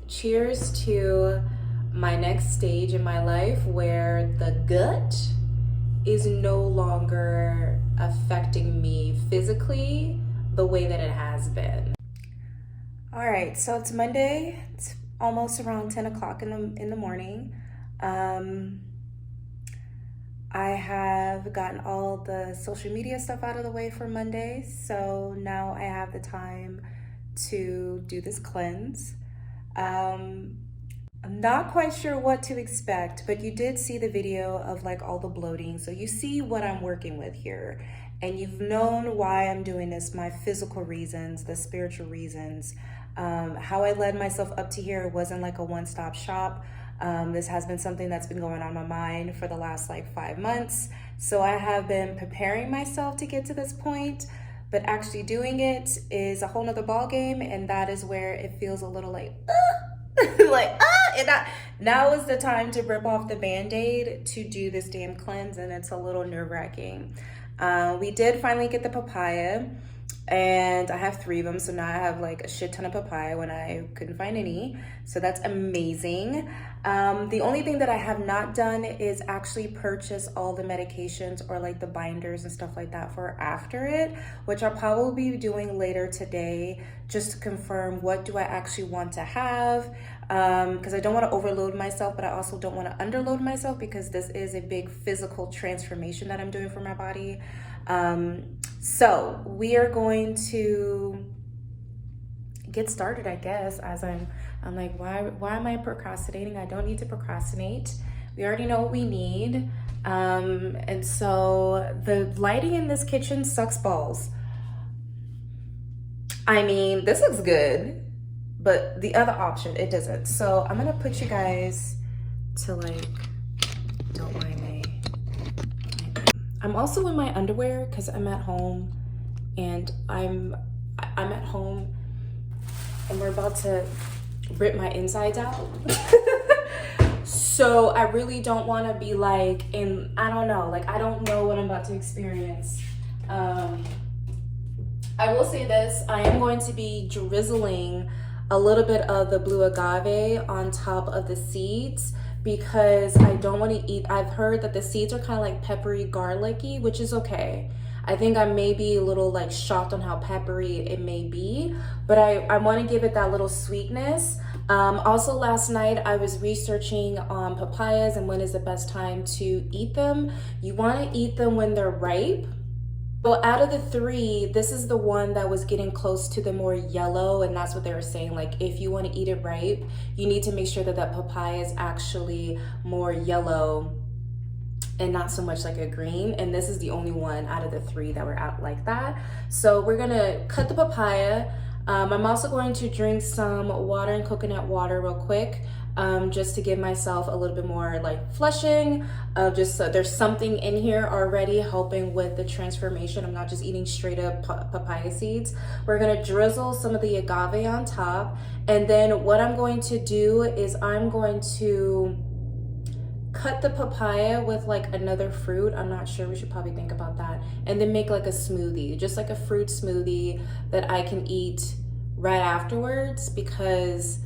cheers to my next stage in my life where the gut is no longer affecting me physically the way that it has been. All right, so it's Monday. It's almost around 10 o'clock in the morning. I have gotten all the social media stuff out of the way for Monday, so now I have the time to do this cleanse. I'm not quite sure what to expect, but you did see the video of like all the bloating, so you see what I'm working with here, and you've known why I'm doing this, my physical reasons, the spiritual reasons. How I led myself up to here wasn't like a one-stop shop. This has been something that's been going on my mind for the last like 5 months. So I have been preparing myself to get to this point, but actually doing it is a whole nother ball game. And that is where it feels a little like, now is the time to rip off the Band-Aid to do this damn cleanse. And it's a little nerve-wracking. We did finally get the papaya, and I have 3 of them, so now I have like a shit ton of papaya when I couldn't find any, so that's amazing. The only thing that I have not done is actually purchase all the medications or like the binders and stuff like that for after it, which I'll probably be doing later today, just to confirm what do I actually want to have, because I don't want to overload myself, but I also don't want to underload myself, because this is a big physical transformation that I'm doing for my body. So we are going to get started, I guess, as I'm like, why am I procrastinating? I don't need to procrastinate. We already know what we need. And so the lighting in this kitchen sucks balls. I mean, this looks good, but the other option, it doesn't. So I'm gonna put you guys to like, don't mind me. I'm also in my underwear because I'm at home, and I'm at home, and we're about to rip my insides out. So I really don't want to be like I don't know, like I don't know what I'm about to experience. I will say this, I am going to be drizzling a little bit of the blue agave on top of the seeds, because I don't want to eat. I've heard that the seeds are kind of like peppery, garlicky, which is okay. I think I may be a little like shocked on how peppery it may be, but I want to give it that little sweetness. Also last night I was researching on papayas and when is the best time to eat them. You want to eat them when they're ripe. Well, out of the 3, this is the one that was getting close to the more yellow, and that's what they were saying. Like, if you want to eat it ripe, you need to make sure that that papaya is actually more yellow and not so much like a green. And this is the only one out of the 3 that were out like that. So we're gonna cut the papaya. I'm also going to drink some water and coconut water real quick, just to give myself a little bit more like flushing, just so there's something in here already helping with the transformation. I'm not just eating straight up papaya seeds. We're gonna drizzle some of the agave on top, and then what I'm going to do is I'm going to cut the papaya with like another fruit. I'm not sure, we should probably think about that, and then make like a smoothie, just like a fruit smoothie that I can eat right afterwards, because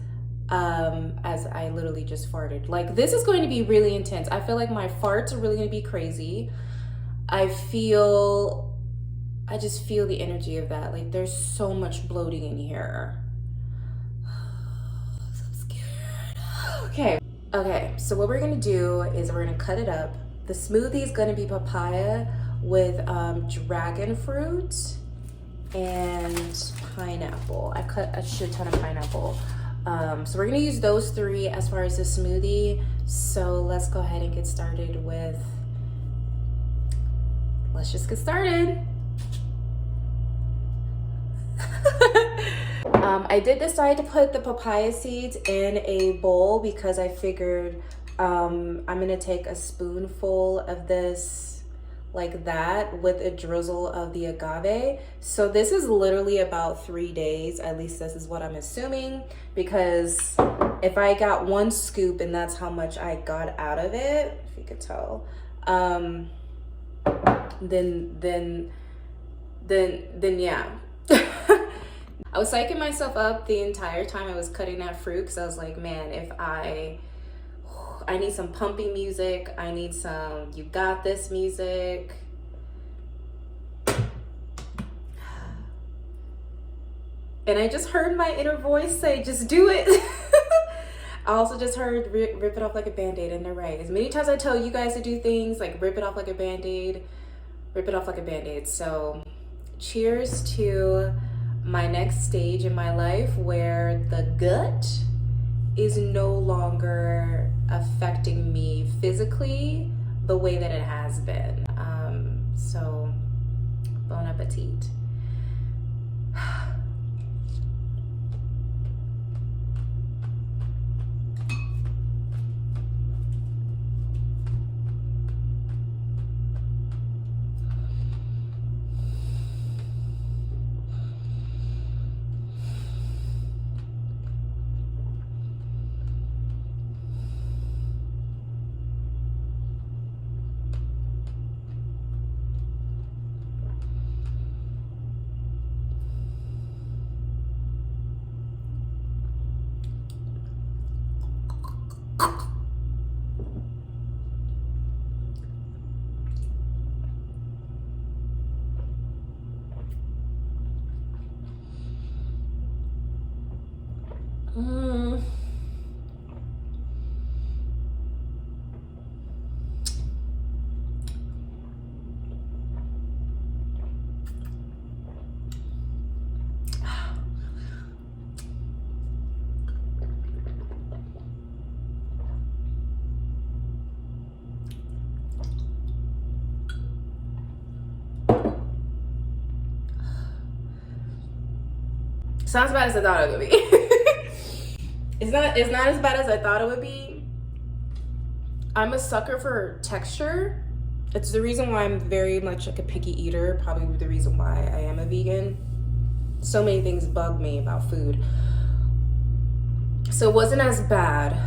as I literally just farted. Like, this is going to be really intense. I feel like my farts are really going to be crazy. I just feel the energy of that. Like, there's so much bloating in here. So scared. Okay, so what we're gonna do is we're gonna cut it up. The smoothie is gonna be papaya with dragon fruit and pineapple. I cut a shit ton of pineapple. So we're gonna use those 3 as far as the smoothie. So let's go ahead and get started with, let's just get started. I did decide to put the papaya seeds in a bowl because I figured I'm gonna take a spoonful of this like that with a drizzle of the agave. So this is literally about 3 days, at least this is what I'm assuming, because if I got 1 scoop and that's how much I got out of it, if you could tell, then yeah. I was psyching myself up the entire time I was cutting that fruit, because I was like, man, if I need some pumping music, I need some you got this music. And I just heard my inner voice say, just do it. I also just heard rip it off like a band-aid, and they're right. As many times I tell you guys to do things like rip it off like a band-aid, rip it off like a band-aid. So cheers to my next stage in my life where the gut is no longer affecting me physically the way that it has been. So bon appetit. It's not as bad as I thought it would be. It's not as bad as I thought it would be. I'm a sucker for texture. It's the reason why I'm very much like a picky eater, probably the reason why I am a vegan. So many things bug me about food. So it wasn't as bad.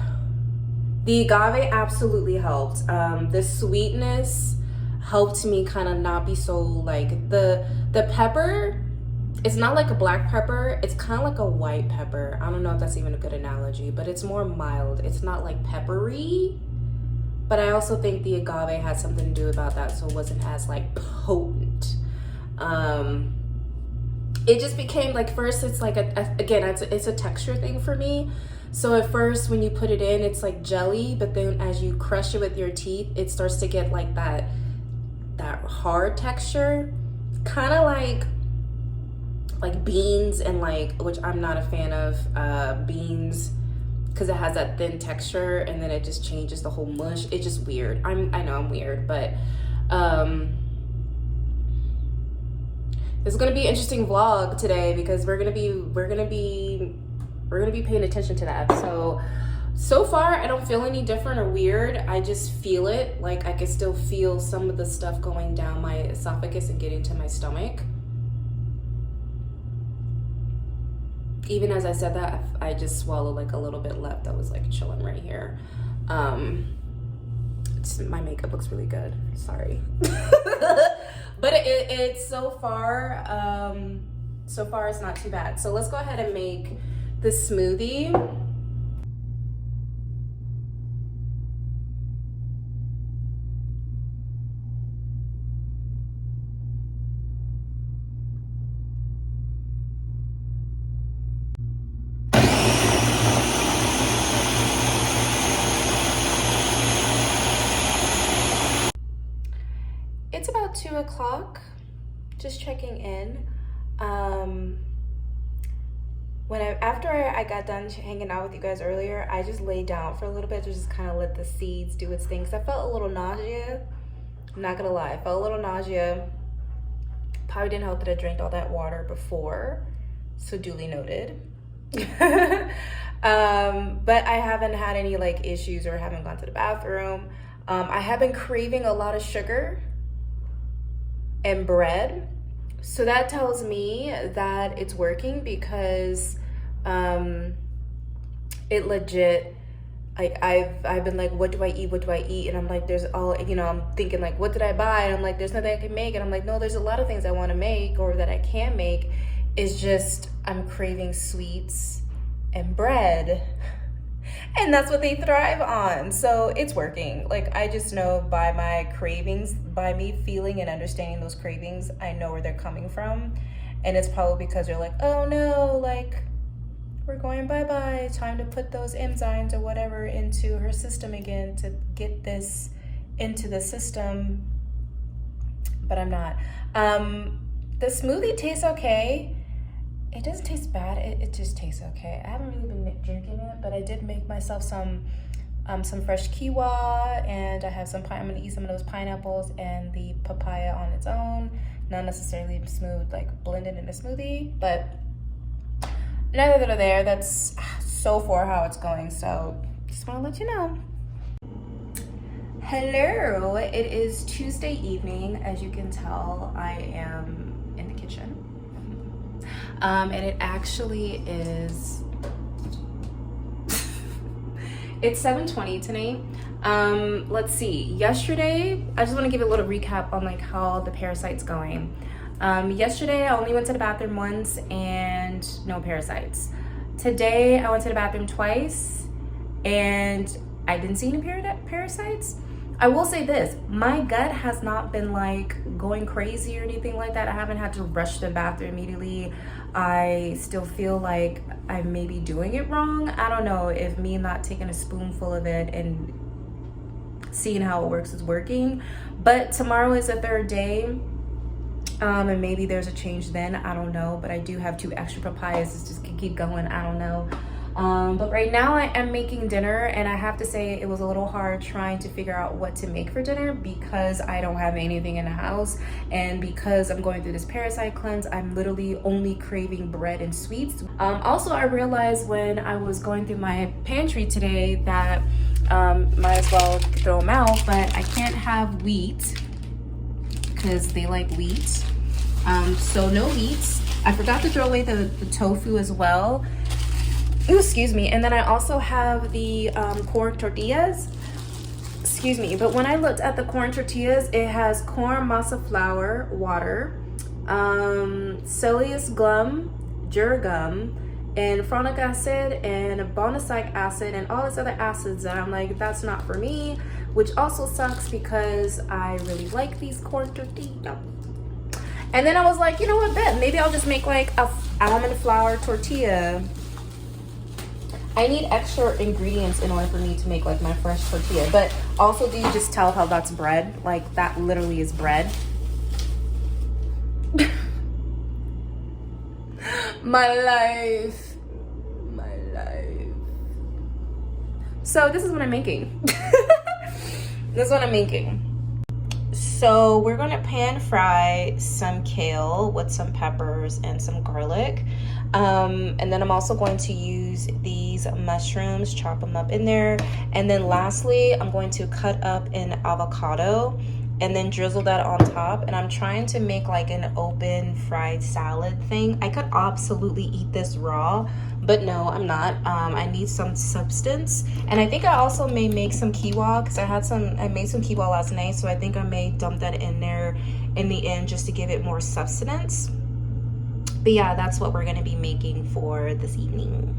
The agave absolutely helped. The sweetness helped me kind of not be so like the pepper. It's not like a black pepper. It's kind of like a white pepper. I don't know if that's even a good analogy, but it's more mild. It's not like peppery, but I also think the agave had something to do about that, so it wasn't as like potent. It just became like, first it's like it's a texture thing for me. So at first when you put it in, it's like jelly, but then as you crush it with your teeth, it starts to get like that hard texture, kind of like beans, and like, which I'm not a fan of beans, because it has that thin texture and then it just changes the whole mush. It's just weird. I know I'm weird, but it's gonna be an interesting vlog today, because we're gonna be paying attention to that. So far I don't feel any different or weird. I just feel it, like I can still feel some of the stuff going down my esophagus and getting to my stomach. Even as I said that, I just swallowed like a little bit left that was like chilling right here. My makeup looks really good, sorry. But it's so far it's not too bad. So let's go ahead and make the smoothie. It's about 2 o'clock, just checking in. After I got done hanging out with you guys earlier, I just laid down for a little bit to just kind of let the seeds do its thing. 'Cause I felt a little nausea. I'm not gonna lie, I felt a little nausea. Probably didn't help that I drank all that water before, so duly noted. But I haven't had any like issues or haven't gone to the bathroom. I have been craving a lot of sugar and bread, so that tells me that it's working, because it legit, like I've been like, what do I eat, and I'm like, there's all, I'm thinking like, what did I buy, and I'm like, there's nothing I can make, and I'm like, no, there's a lot of things I want to make or that I can make, It's just I'm craving sweets and bread. And that's what they thrive on. So it's working. Like, I just know by my cravings, by me feeling and understanding those cravings, I know where they're coming from. And it's probably because they're like, oh no, like, we're going bye-bye. Time to put those enzymes or whatever into her system again to get this into the system. But I'm not. The smoothie tastes okay. It doesn't taste bad. It just tastes okay. I haven't really been drinking it, but I did make myself some fresh quinoa, and I have some I'm gonna eat some of those pineapples and the papaya on its own. Not necessarily smooth, like blended in a smoothie, but neither here nor there. That's so far how it's going. So just want to let you know. Hello, it is Tuesday evening. As you can tell, I am in the kitchen. And it actually is, it's 7:20 tonight. Let's see, yesterday, I just want to give a little recap on like how the Parasite's going. Yesterday, I only went to the bathroom once and no parasites. Today, I went to the bathroom twice and I didn't see any parasites. I will say this, my gut has not been like going crazy or anything like that. I haven't had to rush to the bathroom immediately. I still feel like I may be doing it wrong. I don't know if me not taking a spoonful of it and seeing how it works is working. But tomorrow is the third day. And maybe there's a change then, I don't know. But I do have 2 extra papayas, this just can keep going, I don't know. But right now I am making dinner, and I have to say it was a little hard trying to figure out what to make for dinner because I don't have anything in the house, and because I'm going through this parasite cleanse, I'm literally only craving bread and sweets. Also, I realized when I was going through my pantry today that might as well throw them out, but I can't have wheat because they like wheat. So no wheat. I forgot to throw away the tofu as well. Ooh, excuse me. And then I also have the corn tortillas. Excuse me. But when I looked at the corn tortillas, it has corn masa flour, water, cellulose gum, gum, and fronic acid, and bonusic acid, and all these other acids that I'm like, that's not for me, which also sucks because I really like these corn tortillas. And then I was like, you know what, bet maybe I'll just make like a almond flour tortilla. I need extra ingredients in order for me to make like my fresh tortilla. But also, do you just tell how that's bread? Like, that literally is bread. My life. My life. So this is what I'm making. This is what I'm making. So we're gonna pan fry some kale with some peppers and some garlic. And then I'm also going to use these mushrooms, chop them up in there. And then lastly, I'm going to cut up an avocado and then drizzle that on top. And I'm trying to make like an open fried salad thing. I could absolutely eat this raw, but no, I'm not. I need some substance. And I think I also may make some quinoa because I made some quinoa last night. So I think I may dump that in there in the end just to give it more substance. But yeah, that's what we're gonna be making for this evening.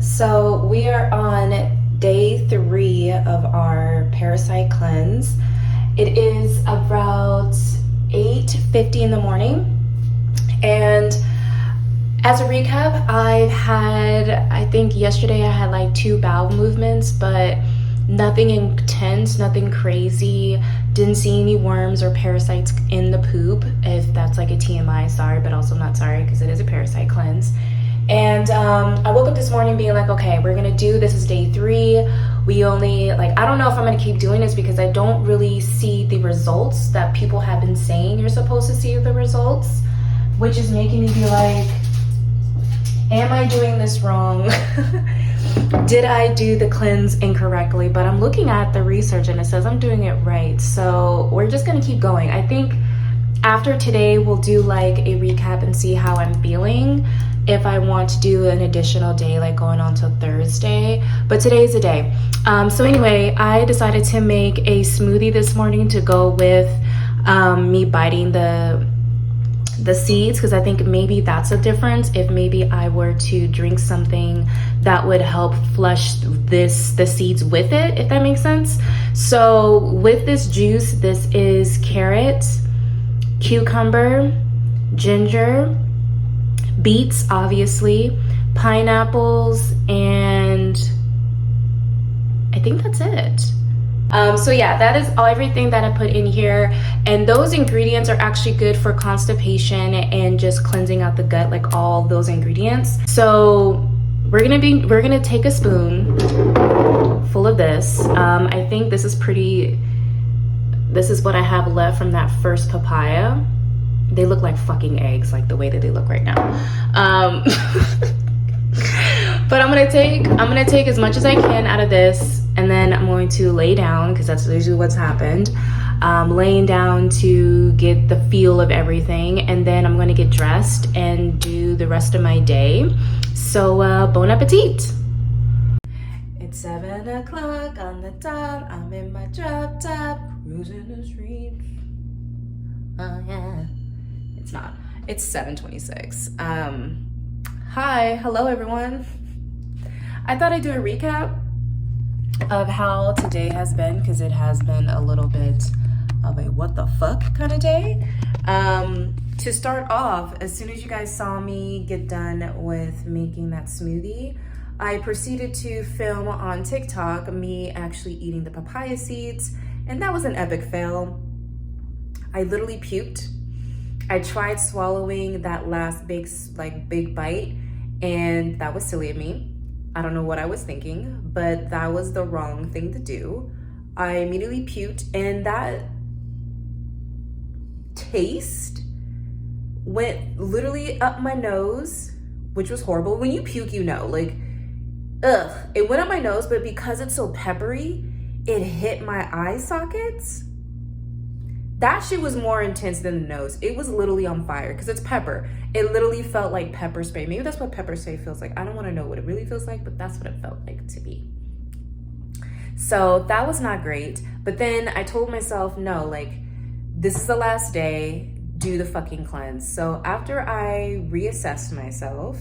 So we are on day 3 of our Parasite cleanse. It is about 8:50 in the morning, and as a recap, I think yesterday I had like 2 bowel movements, but nothing intense, nothing crazy. Didn't see any worms or parasites in the poop. If that's like a TMI, sorry, but also not sorry because it is a parasite cleanse. And I woke up this morning being like, okay, we're gonna do, this is day 3. We only, like, I don't know if I'm gonna keep doing this because I don't really see the results that people have been saying you're supposed to see the results, which is making me be like, am I doing this wrong? Did I do the cleanse incorrectly? But I'm looking at the research and it says I'm doing it right. So we're just gonna keep going. I think after today, we'll do like a recap and see how I'm feeling. If I want to do an additional day, like going on till Thursday, but today's the day. So anyway, I decided to make a smoothie this morning to go with me biting the seeds, because I think maybe that's a difference. If maybe I were to drink something that would help flush the seeds with it, if that makes sense. So with this juice, this is carrot, cucumber, ginger, beets, obviously, pineapples, and I think that's it. So yeah, that is everything that I put in here, and those ingredients are actually good for constipation and just cleansing out the gut, like all those ingredients. So we're gonna take a spoon full of this. I think this is what I have left from that first papaya. They look like fucking eggs, like the way that they look right now. But I'm gonna take as much as I can out of this, and then I'm going to lay down, because that's usually what's happened. Laying down to get the feel of everything, and then I'm gonna get dressed and do the rest of my day. So bon appetit. It's 7 o'clock on the dot. I'm in my drop top, cruising the streets. Oh yeah. It's not. It's 7:26. Hi, hello everyone. I thought I'd do a recap of how today has been, because it has been a little bit of a what the fuck kind of day. To start off, as soon as you guys saw me get done with making that smoothie, I proceeded to film on TikTok me actually eating the papaya seeds, and that was an epic fail. I literally puked. I tried swallowing that last big bite, and that was silly of me. I don't know what I was thinking, but that was the wrong thing to do. I immediately puked, and that taste went literally up my nose, which was horrible. When you puke, you know, like, ugh. It went up my nose, but because it's so peppery, it hit my eye sockets. That shit was more intense than the nose. It was literally on fire because it's pepper. It literally felt like pepper spray. Maybe that's what pepper spray feels like. I don't want to know what it really feels like, but that's what it felt like to me. So that was not great. But then I told myself, no, like, this is the last day, do the fucking cleanse. So after I reassessed myself,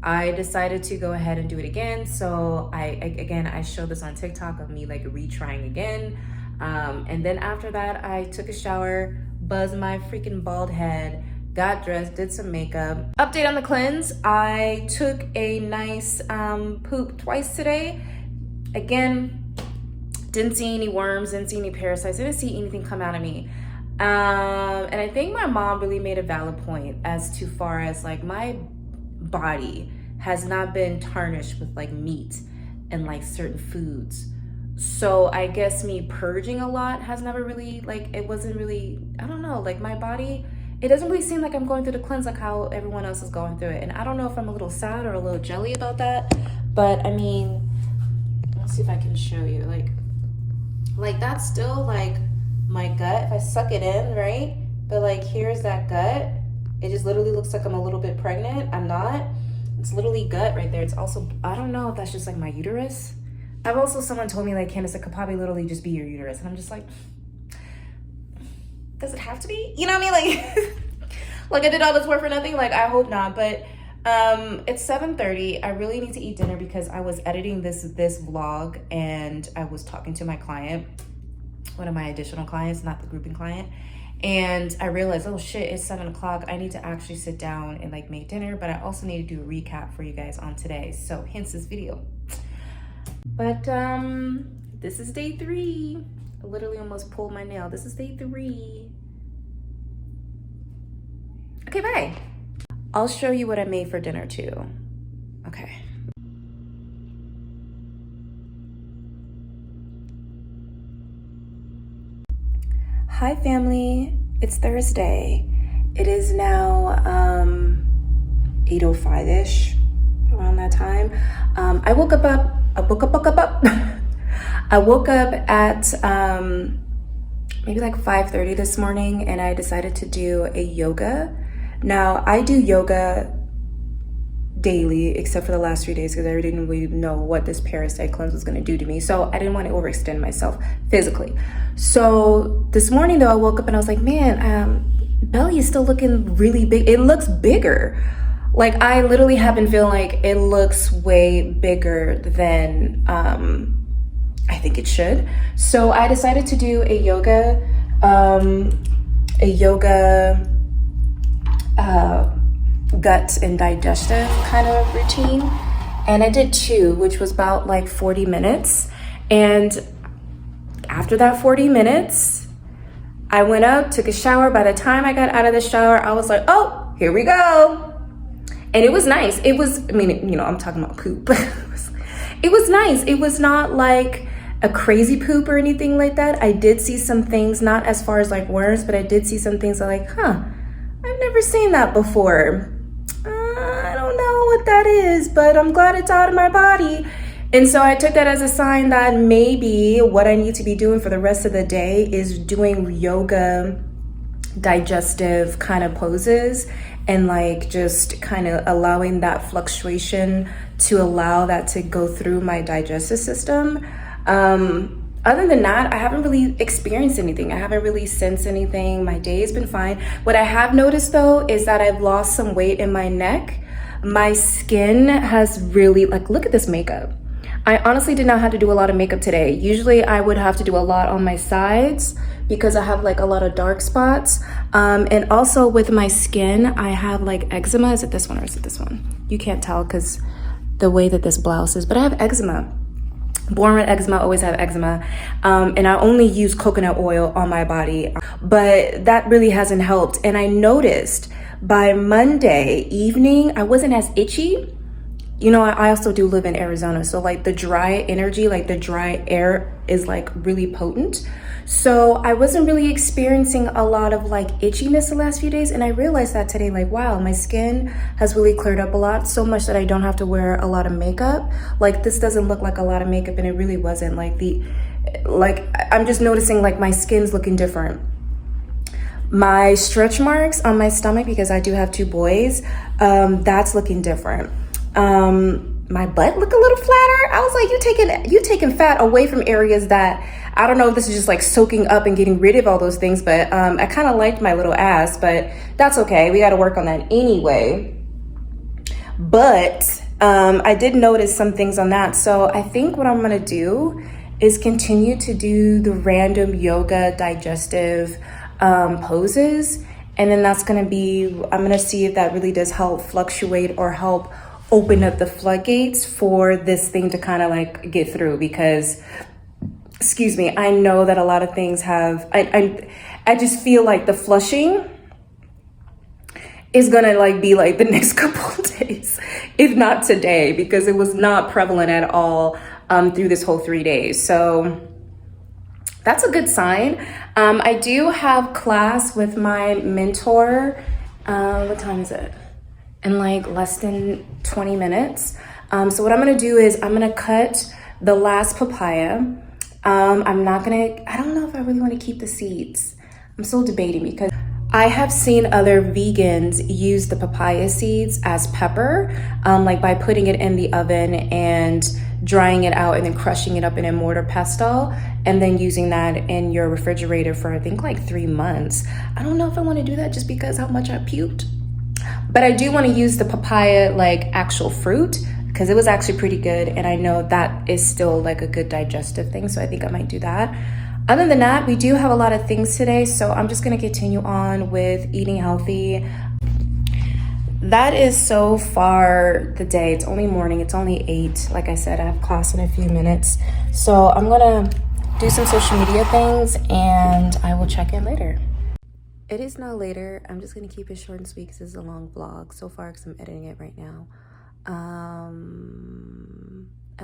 I decided to go ahead and do it again. So I showed this on TikTok of me like retrying again. And then after that, I took a shower, buzzed my freaking bald head, got dressed, did some makeup. Update on the cleanse. I took a nice poop twice today. Again, didn't see any worms, didn't see any parasites, didn't see anything come out of me. And I think my mom really made a valid point as to far as like my body has not been tarnished with like meat and like certain foods So I guess me purging a lot has never really, like, it wasn't really, I don't know, like my body, it doesn't really seem like I'm going through the cleanse like how everyone else is going through it. And I don't know if I'm a little sad or a little jelly about that, but I mean, let's see if I can show you, like that's still like my gut if I suck it in, right? But like here's that gut. It just literally looks like I'm a little bit pregnant. I'm not. It's literally gut right there. It's also, I don't know if that's just like my uterus. I've also, someone told me like, Candace, it could probably literally just be your uterus. And I'm just like, does it have to be? You know what I mean? Like, like I did all this work for nothing? Like, I hope not. But it's 7:30. I really need to eat dinner because I was editing this vlog and I was talking to my client, one of my additional clients, not the grouping client. And I realized, oh shit, it's 7 o'clock. I need to actually sit down and like make dinner, but I also need to do a recap for you guys on today. So hence this video. But this is day 3. I literally almost pulled my nail. This is day 3. Okay, bye. I'll show you what I made for dinner too. Okay. Hi family, it's Thursday. It is now 8:05-ish, around that time. I woke up I woke up at maybe like 5:30 this morning, and I decided to do a yoga. Now I do yoga daily except for the last 3 days because I didn't really know what this Parasite cleanse was going to do to me, so I didn't want to overextend myself physically. So this morning though, I woke up and I was like, man, belly is still looking really big. It looks bigger. Like I literally have been feeling like it looks way bigger than I think it should. So I decided to do a yoga gut and digestive kind of routine, and I did 2, which was about like 40 minutes. And after that 40 minutes, I went up, took a shower. By the time I got out of the shower, I was like, oh, here we go. And it was nice. It was, I mean, you know, I'm talking about poop. It was nice. It was not like a crazy poop or anything like that. I did see some things, not as far as like worms, but I did see some things that like, I've never seen that before. I don't know what that is, but I'm glad it's out of my body. And so I took that as a sign that maybe what I need to be doing for the rest of the day is doing yoga digestive kind of poses, and like just kind of allowing that fluctuation to allow that to go through my digestive system. Other than that, I haven't really experienced anything. I haven't really sensed anything. My day has been fine. What I have noticed though is that I've lost some weight in my neck. My skin has really, like, look at this makeup. I honestly did not have to do a lot of makeup today. Usually I would have to do a lot on my sides because I have like a lot of dark spots. And also with my skin, I have like eczema. Is it this one or is it this one? You can't tell because the way that this blouse is, but I have eczema. Born with eczema, always have eczema. And I only use coconut oil on my body, but that really hasn't helped. And I noticed by Monday evening, I wasn't as itchy. You know, I also do live in Arizona, so like the dry energy, like the dry air is like really potent. So I wasn't really experiencing a lot of like itchiness the last few days. And I realized that today, like, wow, my skin has really cleared up a lot, so much that I don't have to wear a lot of makeup. Like this doesn't look like a lot of makeup, and it really wasn't. Like I'm just noticing like my skin's looking different. My stretch marks on my stomach, because I do have 2 boys, that's looking different. My butt look a little flatter. I was like, you taking fat away from areas that, I don't know if this is just like soaking up and getting rid of all those things, but I kind of liked my little ass, but that's okay. We got to work on that anyway. But I did notice some things on that. So I think what I'm going to do is continue to do the random yoga digestive poses. And then that's going to be, I'm going to see if that really does help fluctuate or help open up the floodgates for this thing to kind of like get through, because excuse me, I know that a lot of things have, I just feel like the flushing is gonna like be like the next couple of days, if not today, because it was not prevalent at all through this whole 3 days. So that's a good sign. I do have class with my mentor. What time is it? In like less than 20 minutes. So what I'm gonna do is I'm gonna cut the last papaya. I don't know if I really wanna keep the seeds. I'm still debating because I have seen other vegans use the papaya seeds as pepper, like by putting it in the oven and drying it out and then crushing it up in a mortar pestle and then using that in your refrigerator for I think like 3 months. I don't know if I want to do that just because how much I puked. But I do want to use the papaya like actual fruit because it was actually pretty good, and I know that is still like a good digestive thing, so I think I might do that. Other than that, we do have a lot of things today, so I'm just going to continue on with eating healthy. That is so far the day. It's only morning. It's only 8. Like I said, I have class in a few minutes. So I'm going to do some social media things and I will check in later. It is now later. I'm just going to keep it short and sweet because this is a long vlog so far because I'm editing it right now. I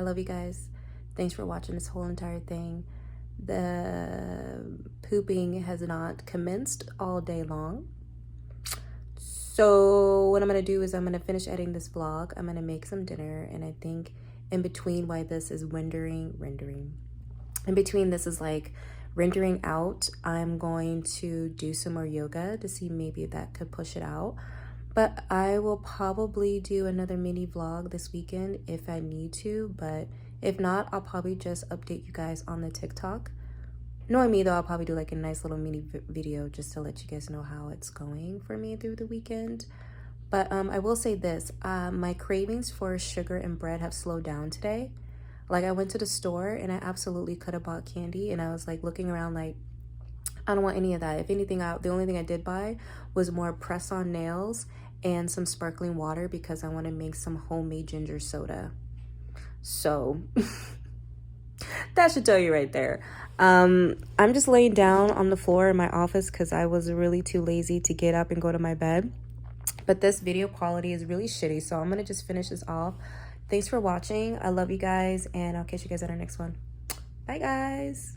love you guys. Thanks for watching this whole entire thing. The pooping has not commenced all day long. So what I'm going to do is I'm going to finish editing this vlog. I'm going to make some dinner, and I think in between while this is rendering out, I'm going to do some more yoga to see maybe if that could push it out. But I will probably do another mini vlog this weekend if I need to, but if not, I'll probably just update you guys on the TikTok. Knowing me though, I'll probably do like a nice little mini video just to let you guys know how it's going for me through the weekend. But I will say this, my cravings for sugar and bread have slowed down today. Like I went to the store and I absolutely could have bought candy, and I was like looking around like, I don't want any of that. If anything, the only thing I did buy was more press-on nails and some sparkling water because I want to make some homemade ginger soda. So that should tell you right there. I'm just laying down on the floor in my office because I was really too lazy to get up and go to my bed. But this video quality is really shitty, so I'm going to just finish this off. Thanks for watching. I love you guys, and I'll catch you guys at our next one. Bye, guys.